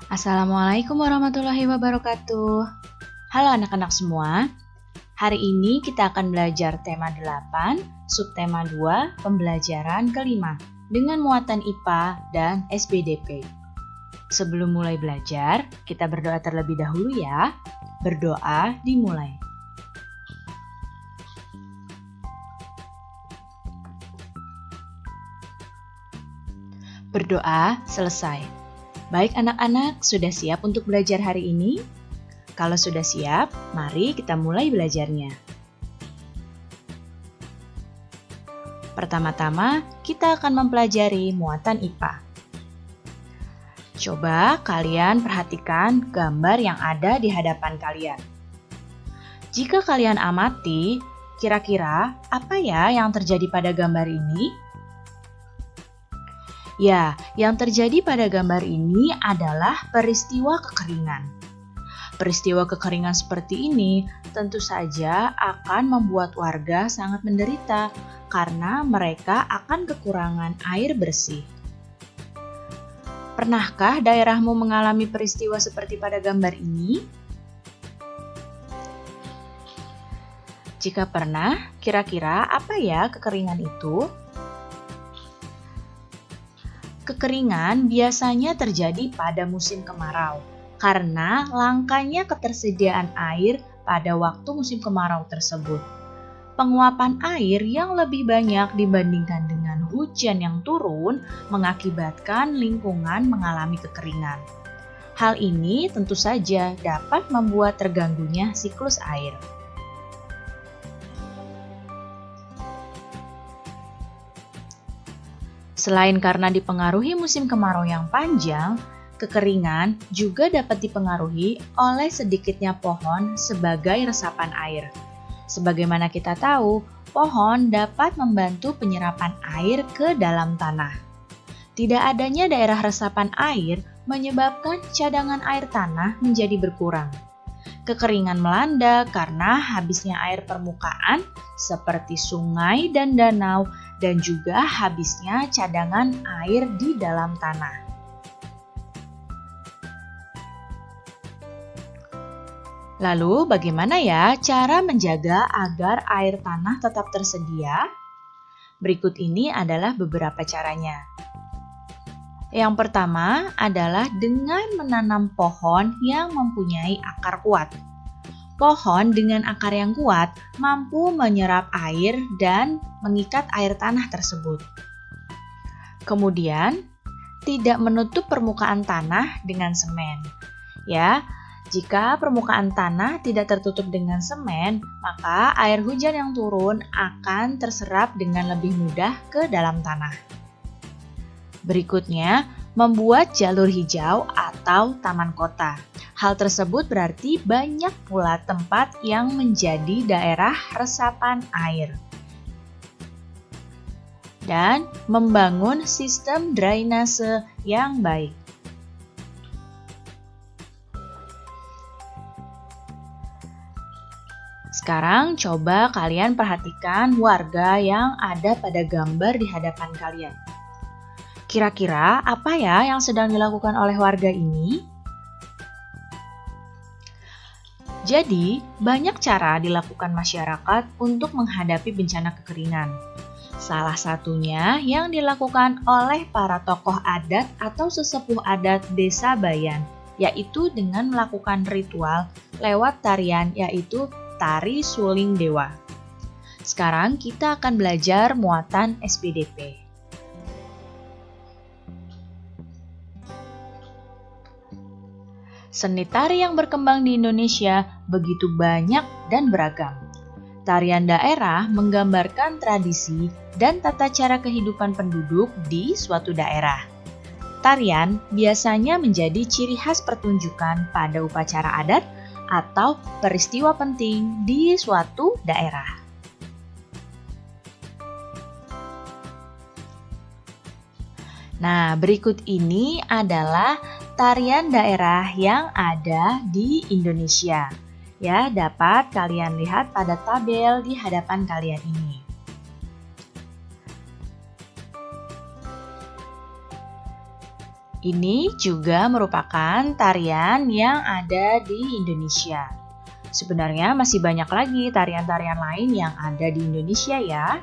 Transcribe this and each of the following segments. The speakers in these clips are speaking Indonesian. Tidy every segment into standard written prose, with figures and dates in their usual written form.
Assalamualaikum warahmatullahi wabarakatuh. Halo anak-anak semua. Hari ini kita akan belajar tema 8, subtema 2, pembelajaran kelima dengan muatan IPA dan SPDP. Sebelum mulai belajar, kita berdoa terlebih dahulu ya. Berdoa dimulai. Berdoa selesai. Baik anak-anak, sudah siap untuk belajar hari ini? Kalau sudah siap, mari kita mulai belajarnya. Pertama-tama, kita akan mempelajari muatan IPA. Coba kalian perhatikan gambar yang ada di hadapan kalian. Jika kalian amati, kira-kira apa ya yang terjadi pada gambar ini? Ya, yang terjadi pada gambar ini adalah peristiwa kekeringan. Peristiwa kekeringan seperti ini tentu saja akan membuat warga sangat menderita karena mereka akan kekurangan air bersih. Pernahkah daerahmu mengalami peristiwa seperti pada gambar ini? Jika pernah, kira-kira apa ya kekeringan itu? Kekeringan biasanya terjadi pada musim kemarau karena langkanya ketersediaan air pada waktu musim kemarau tersebut. Penguapan air yang lebih banyak dibandingkan dengan hujan yang turun mengakibatkan lingkungan mengalami kekeringan. Hal ini tentu saja dapat membuat terganggunya siklus air. Selain karena dipengaruhi musim kemarau yang panjang, kekeringan juga dapat dipengaruhi oleh sedikitnya pohon sebagai resapan air. Sebagaimana kita tahu, pohon dapat membantu penyerapan air ke dalam tanah. Tidak adanya daerah resapan air menyebabkan cadangan air tanah menjadi berkurang. Kekeringan melanda karena habisnya air permukaan seperti sungai dan danau dan juga habisnya cadangan air di dalam tanah. Lalu bagaimana ya cara menjaga agar air tanah tetap tersedia? Berikut ini adalah beberapa caranya. Yang pertama adalah dengan menanam pohon yang mempunyai akar kuat. Pohon dengan akar yang kuat mampu menyerap air dan mengikat air tanah tersebut. Kemudian, tidak menutup permukaan tanah dengan semen. Ya, jika permukaan tanah tidak tertutup dengan semen, maka air hujan yang turun akan terserap dengan lebih mudah ke dalam tanah. Berikutnya, membuat jalur hijau atau taman kota. Hal tersebut berarti banyak pula tempat yang menjadi daerah resapan air. Dan membangun sistem drainase yang baik. Sekarang coba kalian perhatikan warga yang ada pada gambar di hadapan kalian. Kira-kira apa ya yang sedang dilakukan oleh warga ini? Jadi, banyak cara dilakukan masyarakat untuk menghadapi bencana kekeringan. Salah satunya yang dilakukan oleh para tokoh adat atau sesepuh adat desa Bayan, yaitu dengan melakukan ritual lewat tarian yaitu tari suling dewa. Sekarang kita akan belajar muatan SPDP. Seni tari yang berkembang di Indonesia begitu banyak dan beragam. Tarian daerah menggambarkan tradisi dan tata cara kehidupan penduduk di suatu daerah. Tarian biasanya menjadi ciri khas pertunjukan pada upacara adat atau peristiwa penting di suatu daerah. Nah, berikut ini adalah tarian daerah yang ada di Indonesia. Ya, dapat kalian lihat pada tabel di hadapan kalian ini. Ini juga merupakan tarian yang ada di Indonesia. Sebenarnya masih banyak lagi tarian-tarian lain yang ada di Indonesia ya.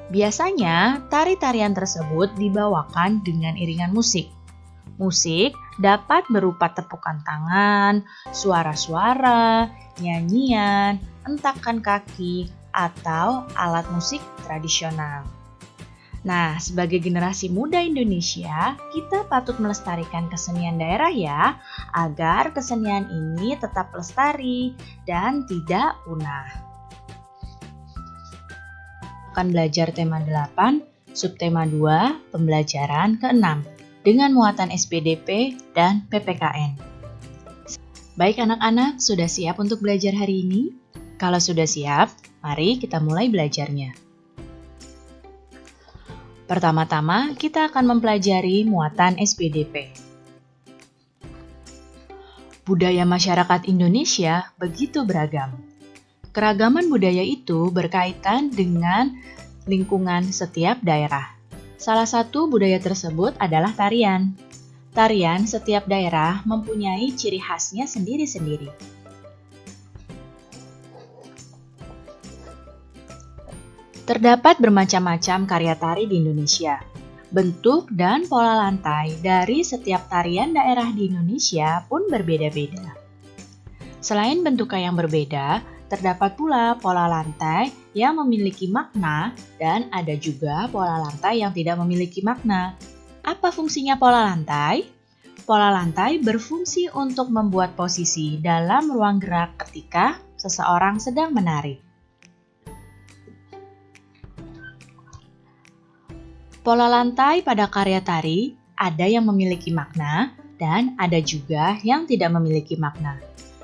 Biasanya, tari-tarian tersebut dibawakan dengan iringan musik. Musik dapat berupa tepukan tangan, suara-suara, nyanyian, hentakan kaki, atau alat musik tradisional. Nah, sebagai generasi muda Indonesia, kita patut melestarikan kesenian daerah ya, agar kesenian ini tetap lestari dan tidak punah. Akan belajar tema 8, subtema 2, pembelajaran ke-6 dengan muatan SPDP dan PPKN. Baik anak-anak, sudah siap untuk belajar hari ini? Kalau sudah siap, mari kita mulai belajarnya. Pertama-tama, kita akan mempelajari muatan SPDP. Budaya masyarakat Indonesia begitu beragam. Keragaman budaya itu berkaitan dengan lingkungan setiap daerah. Salah satu budaya tersebut adalah tarian. Tarian setiap daerah mempunyai ciri khasnya sendiri-sendiri. Terdapat bermacam-macam karya tari di Indonesia. Bentuk dan pola lantai dari setiap tarian daerah di Indonesia pun berbeda-beda. Selain bentuknya yang berbeda, terdapat pula pola lantai yang memiliki makna dan ada juga pola lantai yang tidak memiliki makna. Apa fungsinya pola lantai? Pola lantai berfungsi untuk membuat posisi dalam ruang gerak ketika seseorang sedang menari. Pola lantai pada karya tari ada yang memiliki makna dan ada juga yang tidak memiliki makna.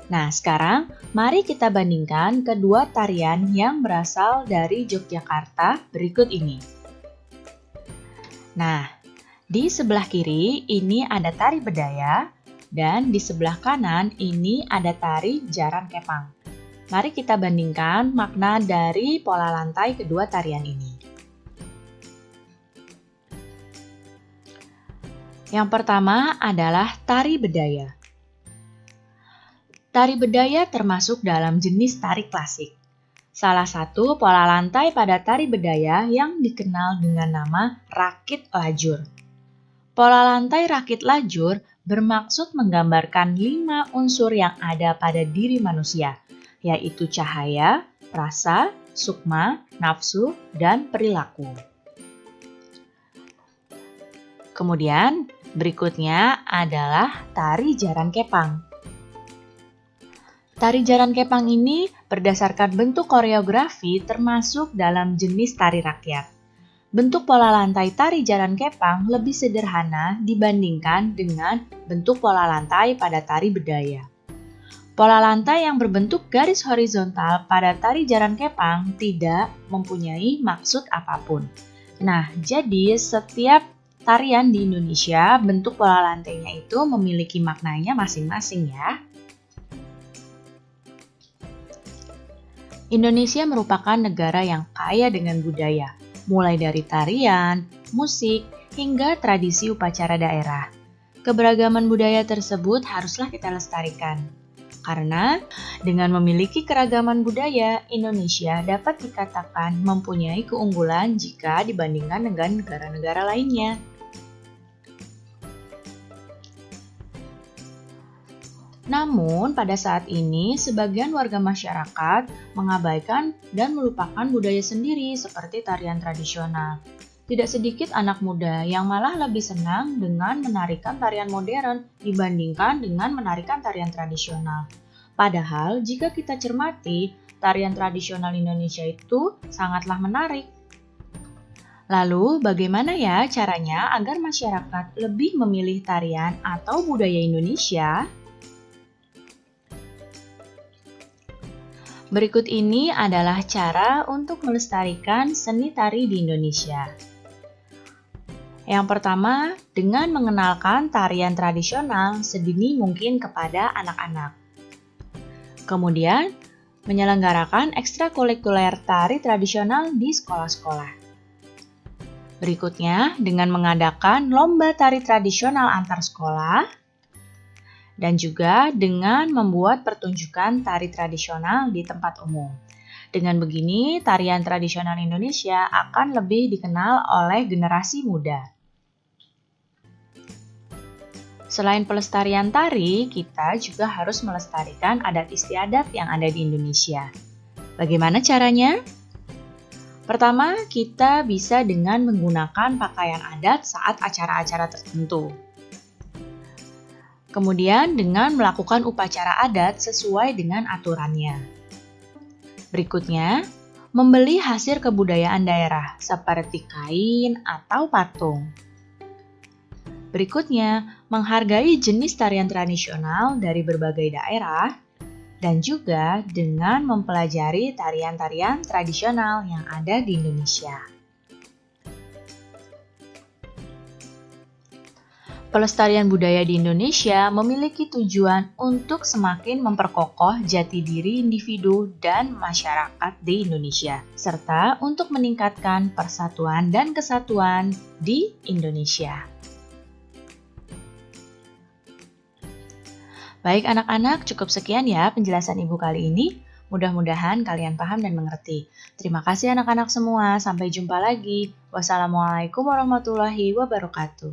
Nah, sekarang mari kita bandingkan kedua tarian yang berasal dari Yogyakarta berikut ini. Nah, di sebelah kiri ini ada tari bedaya dan di sebelah kanan ini ada tari jaran kepang. Mari kita bandingkan makna dari pola lantai kedua tarian ini. Yang pertama adalah tari bedaya. Tari bedaya termasuk dalam jenis tari klasik. Salah satu pola lantai pada tari bedaya yang dikenal dengan nama rakit lajur. Pola lantai rakit lajur bermaksud menggambarkan 5 unsur yang ada pada diri manusia, yaitu cahaya, rasa, sukma, nafsu, dan perilaku. Kemudian, berikutnya adalah tari jaran kepang. Tari jaran kepang ini berdasarkan bentuk koreografi termasuk dalam jenis tari rakyat. Bentuk pola lantai tari jaran kepang lebih sederhana dibandingkan dengan bentuk pola lantai pada tari bedaya. Pola lantai yang berbentuk garis horizontal pada tari jaran kepang tidak mempunyai maksud apapun. Nah, jadi setiap tarian di Indonesia bentuk pola lantainya itu memiliki maknanya masing-masing ya. Indonesia merupakan negara yang kaya dengan budaya, mulai dari tarian, musik, hingga tradisi upacara daerah. Keberagaman budaya tersebut haruslah kita lestarikan. Karena dengan memiliki keragaman budaya, Indonesia dapat dikatakan mempunyai keunggulan jika dibandingkan dengan negara-negara lainnya. Namun, pada saat ini, sebagian warga masyarakat mengabaikan dan melupakan budaya sendiri seperti tarian tradisional. Tidak sedikit anak muda yang malah lebih senang dengan menarikan tarian modern dibandingkan dengan menarikan tarian tradisional. Padahal, jika kita cermati, tarian tradisional Indonesia itu sangatlah menarik. Lalu, bagaimana ya caranya agar masyarakat lebih memilih tarian atau budaya Indonesia? Berikut ini adalah cara untuk melestarikan seni tari di Indonesia. Yang pertama, dengan mengenalkan tarian tradisional sedini mungkin kepada anak-anak. Kemudian, menyelenggarakan ekstrakurikuler tari tradisional di sekolah-sekolah. Berikutnya, dengan mengadakan lomba tari tradisional antar sekolah, dan juga dengan membuat pertunjukan tari tradisional di tempat umum. Dengan begini, tarian tradisional Indonesia akan lebih dikenal oleh generasi muda. Selain pelestarian tari, kita juga harus melestarikan adat istiadat yang ada di Indonesia. Bagaimana caranya? Pertama, kita bisa dengan menggunakan pakaian adat saat acara-acara tertentu. Kemudian dengan melakukan upacara adat sesuai dengan aturannya. Berikutnya, membeli hasil kebudayaan daerah seperti kain atau patung. Berikutnya, menghargai jenis tarian tradisional dari berbagai daerah dan juga dengan mempelajari tarian-tarian tradisional yang ada di Indonesia. Pelestarian budaya di Indonesia memiliki tujuan untuk semakin memperkokoh jati diri individu dan masyarakat di Indonesia, serta untuk meningkatkan persatuan dan kesatuan di Indonesia. Baik anak-anak, cukup sekian ya penjelasan Ibu kali ini. Mudah-mudahan kalian paham dan mengerti. Terima kasih anak-anak semua, sampai jumpa lagi. Wassalamualaikum warahmatullahi wabarakatuh.